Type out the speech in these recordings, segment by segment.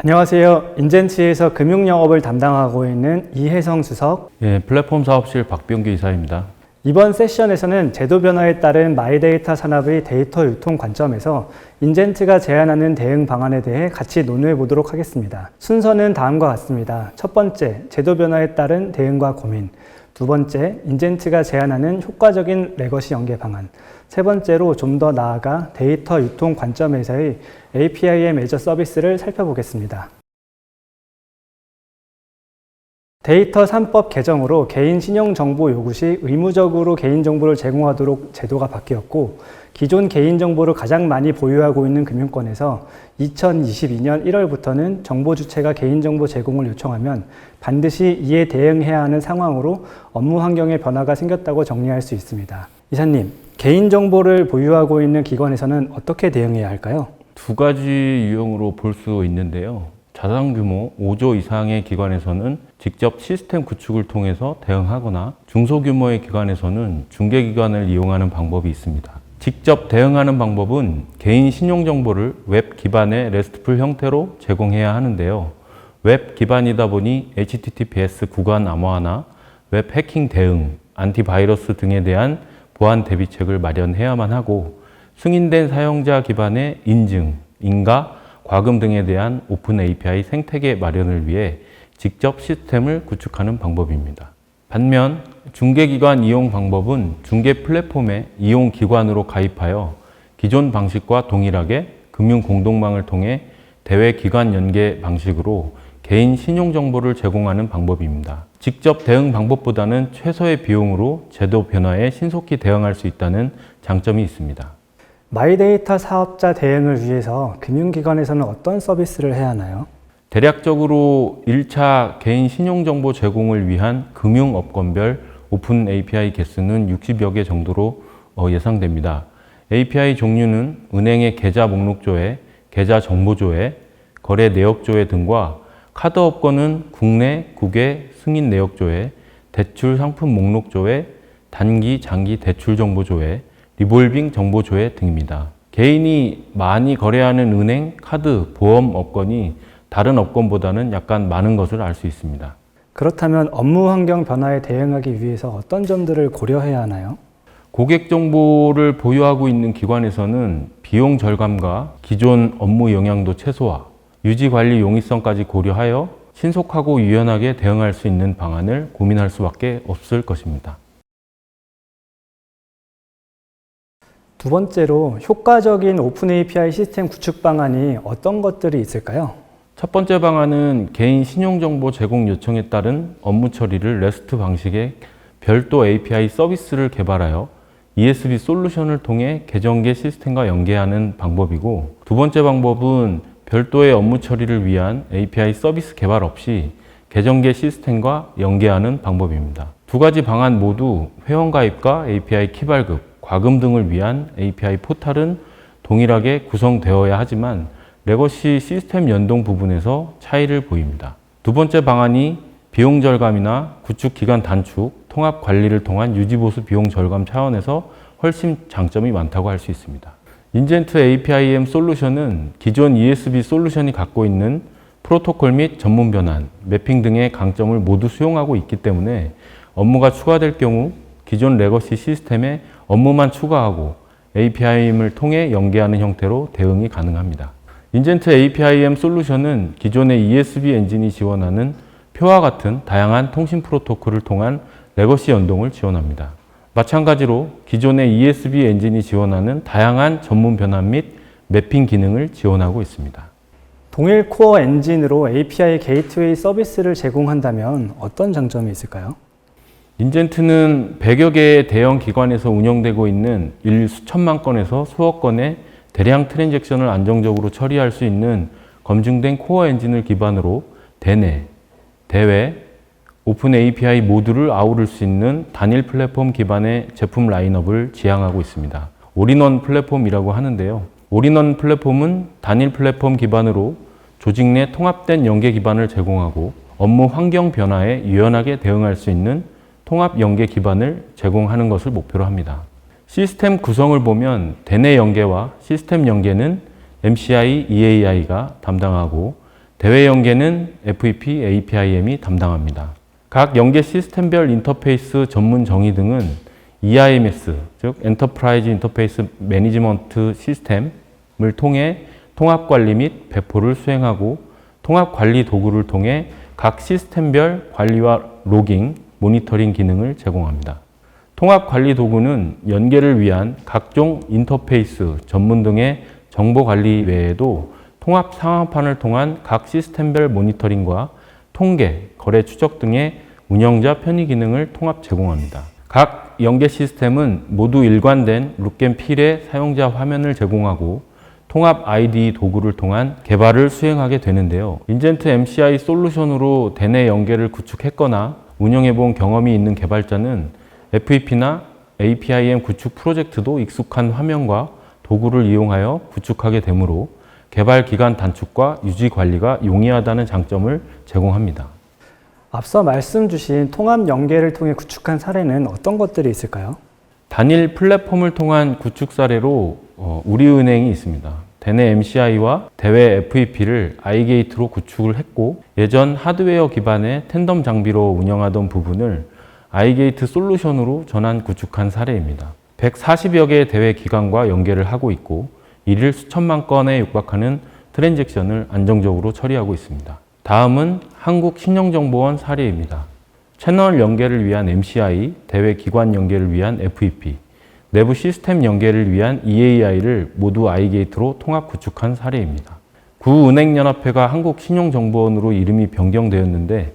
안녕하세요. 인젠츠에서 금융영업을 담당하고 있는 이혜성 수석. 플랫폼 사업실 박병규 이사입니다. 이번 세션에서는 제도 변화에 따른 마이데이터 산업의 데이터 유통 관점에서 인젠츠가 제안하는 대응 방안에 대해 같이 논의해 보도록 하겠습니다. 순서는 다음과 같습니다. 첫 번째, 제도 변화에 따른 대응과 고민. 두 번째, 인젠츠가 제안하는 효과적인 레거시 연계 방안. 세 번째로 좀 더 나아가 데이터 유통 관점에서의 APIM 애저 서비스를 살펴보겠습니다. 데이터 3법 개정으로 개인 신용정보 요구 시 의무적으로 개인정보를 제공하도록 제도가 바뀌었고, 기존 개인정보를 가장 많이 보유하고 있는 금융권에서 2022년 1월부터는 정보 주체가 개인정보 제공을 요청하면 반드시 이에 대응해야 하는 상황으로 업무 환경의 변화가 생겼다고 정리할 수 있습니다. 이사님, 개인정보를 보유하고 있는 기관에서는 어떻게 대응해야 할까요? 두 가지 유형으로 볼 수 있는데요. 자산 규모 5조 이상의 기관에서는 직접 시스템 구축을 통해서 대응하거나 중소규모의 기관에서는 중개기관을 이용하는 방법이 있습니다. 직접 대응하는 방법은 개인 신용정보를 웹 기반의 RESTful 형태로 제공해야 하는데요. 웹 기반이다 보니 HTTPS 구간 암호화나 웹 해킹 대응, 안티바이러스 등에 대한 보안 대비책을 마련해야만 하고, 승인된 사용자 기반의 인증, 인가, 과금 등에 대한 오픈 API 생태계 마련을 위해 직접 시스템을 구축하는 방법입니다. 반면 중개기관 이용 방법은 중개 플랫폼에 이용기관으로 가입하여 기존 방식과 동일하게 금융 공동망을 통해 대외 기관 연계 방식으로 개인 신용정보를 제공하는 방법입니다. 직접 대응 방법보다는 최소의 비용으로 제도 변화에 신속히 대응할 수 있다는 장점이 있습니다. 마이데이터 사업자 대응을 위해서 금융기관에서는 어떤 서비스를 해야 하나요? 대략적으로 1차 개인 신용정보 제공을 위한 금융업권별 오픈 API 개수는 60여 개 정도로 예상됩니다. API 종류는 은행의 계좌 목록조회, 계좌 정보조회, 거래 내역조회 등과 카드업권은 국내, 국외 승인 내역조회, 대출 상품 목록조회, 단기, 장기 대출 정보조회, 리볼빙 정보조회 등입니다. 개인이 많이 거래하는 은행, 카드, 보험 업권이 다른 업권보다는 약간 많은 것을 알 수 있습니다. 그렇다면 업무 환경 변화에 대응하기 위해서 어떤 점들을 고려해야 하나요? 고객 정보를 보유하고 있는 기관에서는 비용 절감과 기존 업무 영향도 최소화, 유지 관리 용이성까지 고려하여 신속하고 유연하게 대응할 수 있는 방안을 고민할 수밖에 없을 것입니다. 두 번째로 효과적인 오픈 API 시스템 구축 방안이 어떤 것들이 있을까요? 첫 번째 방안은 개인 신용정보 제공 요청에 따른 업무 처리를 REST 방식의 별도 API 서비스를 개발하여 ESB 솔루션을 통해 계정계 시스템과 연계하는 방법이고, 두 번째 방법은 별도의 업무 처리를 위한 API 서비스 개발 없이 계정계 시스템과 연계하는 방법입니다. 두 가지 방안 모두 회원가입과 API 키 발급, 과금 등을 위한 API 포탈은 동일하게 구성되어야 하지만 레거시 시스템 연동 부분에서 차이를 보입니다. 두 번째 방안이 비용 절감이나 구축 기간 단축, 통합 관리를 통한 유지보수 비용 절감 차원에서 훨씬 장점이 많다고 할 수 있습니다. 인젠트 APIM 솔루션은 기존 ESB 솔루션이 갖고 있는 프로토콜 및 전문 변환, 매핑 등의 강점을 모두 수용하고 있기 때문에 업무가 추가될 경우 기존 레거시 시스템에 업무만 추가하고 APIM을 통해 연계하는 형태로 대응이 가능합니다. 인젠트 APIM 솔루션은 기존의 ESB 엔진이 지원하는 표와 같은 다양한 통신 프로토콜을 통한 레거시 연동을 지원합니다. 마찬가지로 기존의 ESB 엔진이 지원하는 다양한 전문 변환 및 매핑 기능을 지원하고 있습니다. 동일 코어 엔진으로 API 게이트웨이 서비스를 제공한다면 어떤 장점이 있을까요? 인젠트는 100여 개의 대형 기관에서 운영되고 있는 일 수천만 건에서 수억 건의 대량 트랜잭션을 안정적으로 처리할 수 있는 검증된 코어 엔진을 기반으로 대내, 대외, 오픈 API 모두를 아우를 수 있는 단일 플랫폼 기반의 제품 라인업을 지향하고 있습니다. 올인원 플랫폼이라고 하는데요. 올인원 플랫폼은 단일 플랫폼 기반으로 조직 내 통합된 연계 기반을 제공하고 업무 환경 변화에 유연하게 대응할 수 있는 통합 연계 기반을 제공하는 것을 목표로 합니다. 시스템 구성을 보면 대내 연계와 시스템 연계는 MCI, EAI가 담당하고 대외 연계는 FEP, APIM이 담당합니다. 각 연계 시스템별 인터페이스 전문 정의 등은 EIMS, 즉 엔터프라이즈 인터페이스 매니지먼트 시스템을 통해 통합 관리 및 배포를 수행하고 통합 관리 도구를 통해 각 시스템별 관리와 로깅, 모니터링 기능을 제공합니다. 통합 관리 도구는 연계를 위한 각종 인터페이스 전문 등의 정보 관리 외에도 통합 상황판을 통한 각 시스템별 모니터링과 통계, 거래 추적 등의 운영자 편의 기능을 통합 제공합니다. 각 연계 시스템은 모두 일관된 룩앤필의 사용자 화면을 제공하고 통합 IDE 도구를 통한 개발을 수행하게 되는데요. 인젠트 MCI 솔루션으로 대내 연계를 구축했거나 운영해본 경험이 있는 개발자는 FEP나 APIM 구축 프로젝트도 익숙한 화면과 도구를 이용하여 구축하게 되므로 개발 기간 단축과 유지 관리가 용이하다는 장점을 제공합니다. 앞서 말씀 주신 통합 연계를 통해 구축한 사례는 어떤 것들이 있을까요? 단일 플랫폼을 통한 구축 사례로 우리은행이 있습니다. 대내 MCI와 대외 FEP를 iGate로 구축을 했고 예전 하드웨어 기반의 텐덤 장비로 운영하던 부분을 iGate 솔루션으로 전환 구축한 사례입니다. 140여 개의 대외 기관과 연계를 하고 있고 일일 수천만 건에 육박하는 트랜잭션을 안정적으로 처리하고 있습니다. 다음은 한국신용정보원 사례입니다. 채널 연계를 위한 MCI, 대외 기관 연계를 위한 FEP, 내부 시스템 연계를 위한 EAI를 모두 iGate로 통합 구축한 사례입니다. 구은행연합회가 한국신용정보원으로 이름이 변경되었는데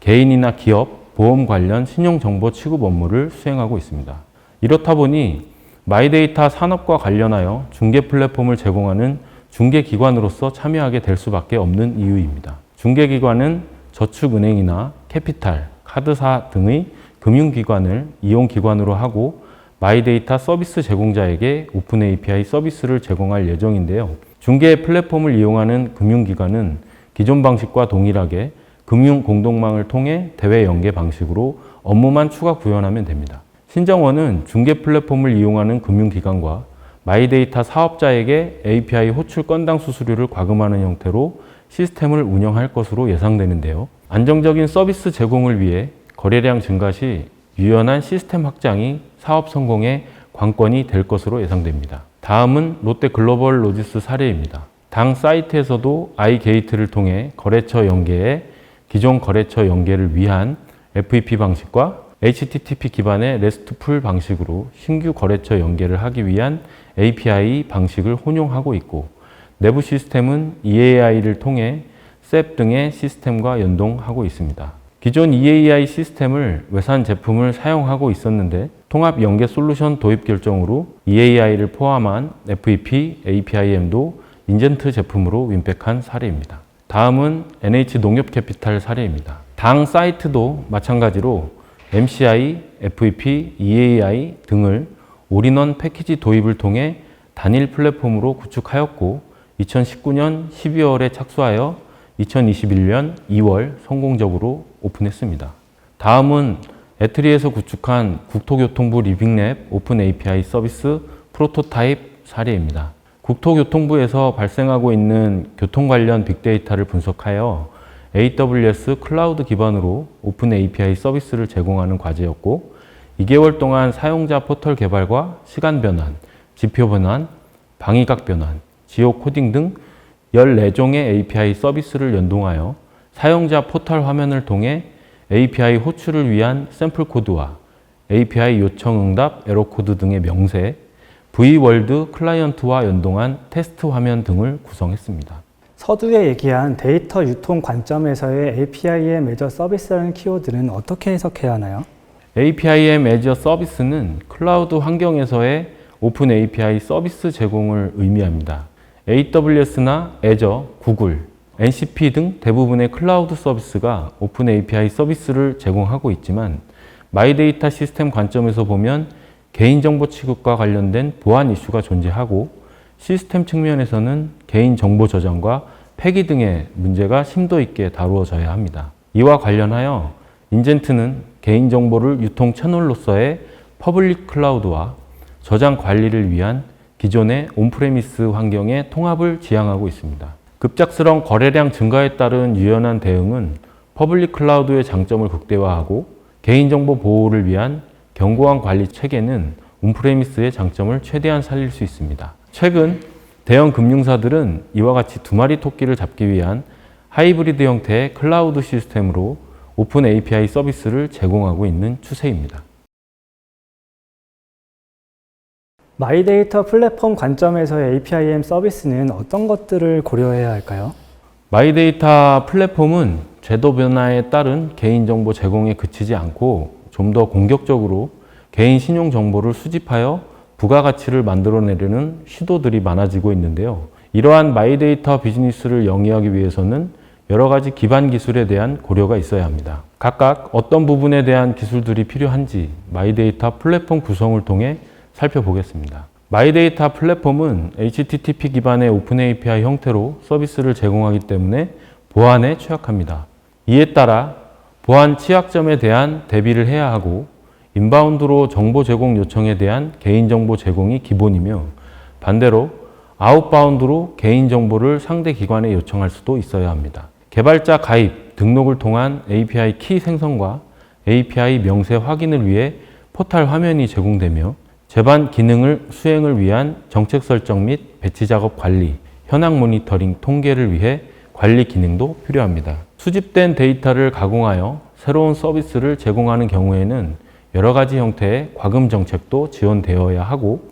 개인이나 기업, 보험 관련 신용정보 취급 업무를 수행하고 있습니다. 이렇다 보니 마이데이터 산업과 관련하여 중개 플랫폼을 제공하는 중개기관으로서 참여하게 될 수밖에 없는 이유입니다. 중개기관은 저축은행이나 캐피탈, 카드사 등의 금융기관을 이용기관으로 하고 마이데이터 서비스 제공자에게 오픈 API 서비스를 제공할 예정인데요. 중개 플랫폼을 이용하는 금융기관은 기존 방식과 동일하게 금융 공동망을 통해 대외 연계 방식으로 업무만 추가 구현하면 됩니다. 신정원은 중개 플랫폼을 이용하는 금융기관과 마이데이터 사업자에게 API 호출 건당 수수료를 과금하는 형태로 시스템을 운영할 것으로 예상되는데요. 안정적인 서비스 제공을 위해 거래량 증가 시 유연한 시스템 확장이 사업 성공의 관건이 될 것으로 예상됩니다. 다음은 롯데글로벌 로지스 사례입니다. 당 사이트에서도 iGate를 통해 거래처 연계에 기존 거래처 연계를 위한 FEP 방식과 HTTP 기반의 RESTful 방식으로 신규 거래처 연계를 하기 위한 API 방식을 혼용하고 있고 내부 시스템은 EAI를 통해 SAP 등의 시스템과 연동하고 있습니다. 기존 EAI 시스템을 외산 제품을 사용하고 있었는데 통합 연계 솔루션 도입 결정으로 EAI를 포함한 FEP, APIM도 인젠트 제품으로 윈백한 사례입니다. 다음은 NH농협캐피탈 사례입니다. 당 사이트도 마찬가지로 MCI, FEP, EAI 등을 올인원 패키지 도입을 통해 단일 플랫폼으로 구축하였고 2019년 12월에 착수하여 2021년 2월 성공적으로 오픈했습니다. 다음은 애트리에서 구축한 국토교통부 리빙랩 오픈 API 서비스 프로토타입 사례입니다. 국토교통부에서 발생하고 있는 교통 관련 빅데이터를 분석하여 AWS 클라우드 기반으로 오픈 API 서비스를 제공하는 과제였고 2개월 동안 사용자 포털 개발과 시간 변환, 지표 변환, 방위각 변환, 지오 코딩 등 14종의 API 서비스를 연동하여 사용자 포털 화면을 통해 API 호출을 위한 샘플 코드와 API 요청 응답 에러 코드 등의 명세, V월드 클라이언트와 연동한 테스트 화면 등을 구성했습니다. 서두에 얘기한 데이터 유통 관점에서의 APIM 애저 서비스라는 키워드는 어떻게 해석해야 하나요? APIM 애저 서비스는 클라우드 환경에서의 오픈 API 서비스 제공을 의미합니다. AWS나 애저, 구글, NCP 등 대부분의 클라우드 서비스가 오픈 API 서비스를 제공하고 있지만 마이데이터 시스템 관점에서 보면 개인정보 취급과 관련된 보안 이슈가 존재하고 시스템 측면에서는 개인정보 저장과 폐기 등의 문제가 심도 있게 다루어져야 합니다. 이와 관련하여 인젠트는 개인정보를 유통 채널로서의 퍼블릭 클라우드와 저장 관리를 위한 기존의 온프레미스 환경의 통합을 지향하고 있습니다. 급작스러운 거래량 증가에 따른 유연한 대응은 퍼블릭 클라우드의 장점을 극대화하고 개인정보 보호를 위한 견고한 관리 체계는 온프레미스의 장점을 최대한 살릴 수 있습니다. 최근 대형 금융사들은 이와 같이 두 마리 토끼를 잡기 위한 하이브리드 형태의 클라우드 시스템으로 오픈 API 서비스를 제공하고 있는 추세입니다. 마이데이터 플랫폼 관점에서의 APIM 서비스는 어떤 것들을 고려해야 할까요? 마이데이터 플랫폼은 제도 변화에 따른 개인정보 제공에 그치지 않고 좀 더 공격적으로 개인 신용 정보를 수집하여 부가가치를 만들어내려는 시도들이 많아지고 있는데요. 이러한 마이데이터 비즈니스를 영위하기 위해서는 여러 가지 기반 기술에 대한 고려가 있어야 합니다. 각각 어떤 부분에 대한 기술들이 필요한지 마이데이터 플랫폼 구성을 통해 살펴보겠습니다. 마이데이터 플랫폼은 HTTP 기반의 오픈 API 형태로 서비스를 제공하기 때문에 보안에 취약합니다. 이에 따라 보안 취약점에 대한 대비를 해야 하고 인바운드로 정보 제공 요청에 대한 개인정보 제공이 기본이며 반대로 아웃바운드로 개인정보를 상대 기관에 요청할 수도 있어야 합니다. 개발자 가입, 등록을 통한 API 키 생성과 API 명세 확인을 위해 포탈 화면이 제공되며 제반 기능을 수행을 위한 정책 설정 및 배치 작업 관리, 현황 모니터링, 통계를 위해 관리 기능도 필요합니다. 수집된 데이터를 가공하여 새로운 서비스를 제공하는 경우에는 여러 가지 형태의 과금 정책도 지원되어야 하고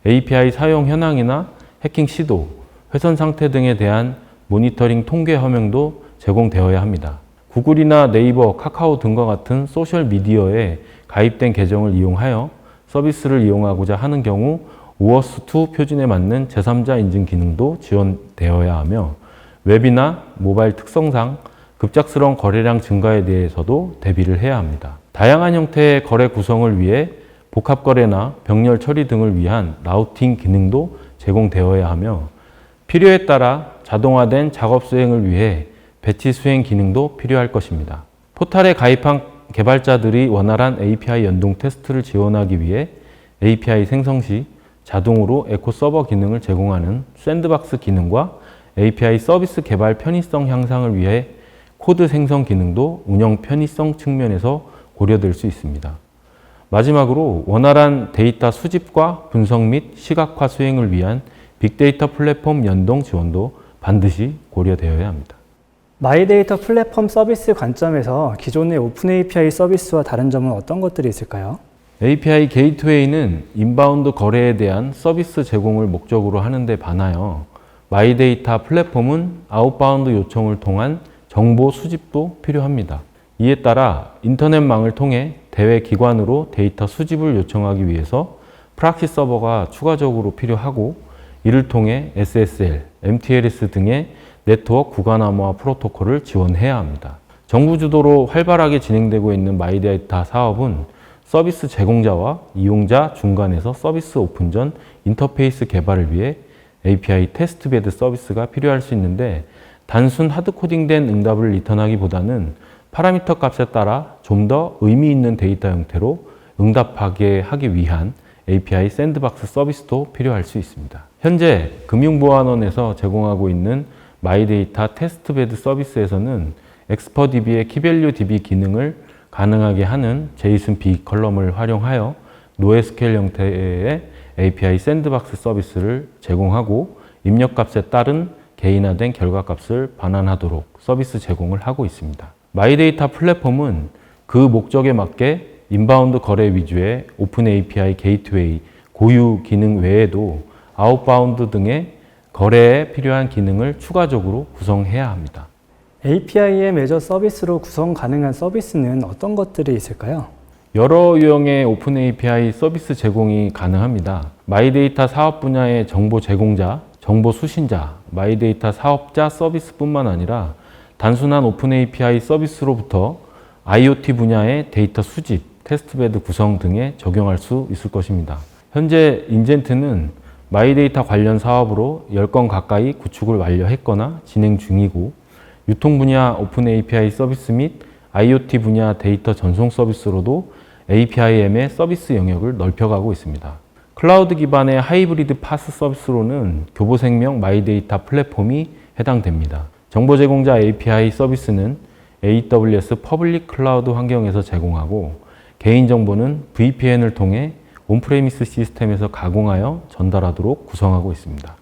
API 사용 현황이나 해킹 시도, 훼손 상태 등에 대한 모니터링 통계 화면도 제공되어야 합니다. 구글이나 네이버, 카카오 등과 같은 소셜 미디어에 가입된 계정을 이용하여 서비스를 이용하고자 하는 경우 OAuth2 표준에 맞는 제3자 인증 기능도 지원되어야 하며 웹이나 모바일 특성상 급작스러운 거래량 증가에 대해서도 대비를 해야 합니다. 다양한 형태의 거래 구성을 위해 복합거래나 병렬 처리 등을 위한 라우팅 기능도 제공되어야 하며 필요에 따라 자동화된 작업 수행을 위해 배치 수행 기능도 필요할 것입니다. 포탈에 가입한 개발자들이 원활한 API 연동 테스트를 지원하기 위해 API 생성 시 자동으로 에코 서버 기능을 제공하는 샌드박스 기능과 API 서비스 개발 편의성 향상을 위해 코드 생성 기능도 운영 편의성 측면에서 고려될 수 있습니다. 마지막으로 원활한 데이터 수집과 분석 및 시각화 수행을 위한 빅데이터 플랫폼 연동 지원도 반드시 고려되어야 합니다. 마이데이터 플랫폼 서비스 관점에서 기존의 오픈 API 서비스와 다른 점은 어떤 것들이 있을까요? API 게이트웨이는 인바운드 거래에 대한 서비스 제공을 목적으로 하는 데 반하여 마이데이터 플랫폼은 아웃바운드 요청을 통한 정보 수집도 필요합니다. 이에 따라 인터넷망을 통해 대외 기관으로 데이터 수집을 요청하기 위해서 프락시 서버가 추가적으로 필요하고 이를 통해 SSL, MTLS 등의 네트워크 구간 암호화 프로토콜을 지원해야 합니다. 정부 주도로 활발하게 진행되고 있는 마이데이터 사업은 서비스 제공자와 이용자 중간에서 서비스 오픈 전 인터페이스 개발을 위해 API 테스트베드 서비스가 필요할 수 있는데 단순 하드코딩된 응답을 리턴하기보다는 파라미터 값에 따라 좀 더 의미 있는 데이터 형태로 응답하게 하기 위한 API 샌드박스 서비스도 필요할 수 있습니다. 현재 금융보안원에서 제공하고 있는 마이데이터 테스트베드 서비스에서는 엑스퍼DB의 키밸류DB 기능을 가능하게 하는 JSON-B 컬럼을 활용하여 NoSQL 형태의 API 샌드박스 서비스를 제공하고 입력값에 따른 개인화된 결과값을 반환하도록 서비스 제공을 하고 있습니다. 마이데이터 플랫폼은 그 목적에 맞게 인바운드 거래 위주의 오픈 API 게이트웨이 고유 기능 외에도 아웃바운드 등의 거래에 필요한 기능을 추가적으로 구성해야 합니다. API의 메저 서비스로 구성 가능한 서비스는 어떤 것들이 있을까요? 여러 유형의 오픈 API 서비스 제공이 가능합니다. 마이데이터 사업 분야의 정보 제공자, 정보 수신자, 마이데이터 사업자 서비스뿐만 아니라 단순한 오픈 API 서비스로부터 IoT 분야의 데이터 수집, 테스트베드 구성 등에 적용할 수 있을 것입니다. 현재 인젠트는 마이데이터 관련 사업으로 10건 가까이 구축을 완료했거나 진행 중이고 유통 분야 오픈 API 서비스 및 IoT 분야 데이터 전송 서비스로도 APIM의 서비스 영역을 넓혀가고 있습니다. 클라우드 기반의 하이브리드 파스 서비스로는 교보생명 마이데이터 플랫폼이 해당됩니다. 정보 제공자 API 서비스는 AWS 퍼블릭 클라우드 환경에서 제공하고 개인정보는 VPN을 통해 온프레미스 시스템에서 가공하여 전달하도록 구성하고 있습니다.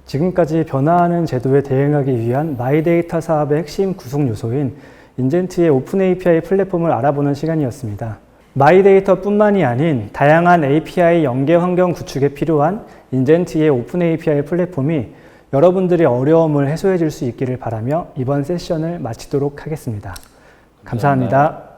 지금까지 변화하는 제도에 대응하기 위한 마이데이터 사업의 핵심 구성 요소인 인젠트의 오픈 API 플랫폼을 알아보는 시간이었습니다. 마이데이터뿐만이 아닌 다양한 API 연계 환경 구축에 필요한 인젠트의 오픈 API 플랫폼이 여러분들의 어려움을 해소해 줄 수 있기를 바라며 이번 세션을 마치도록 하겠습니다. 감사합니다.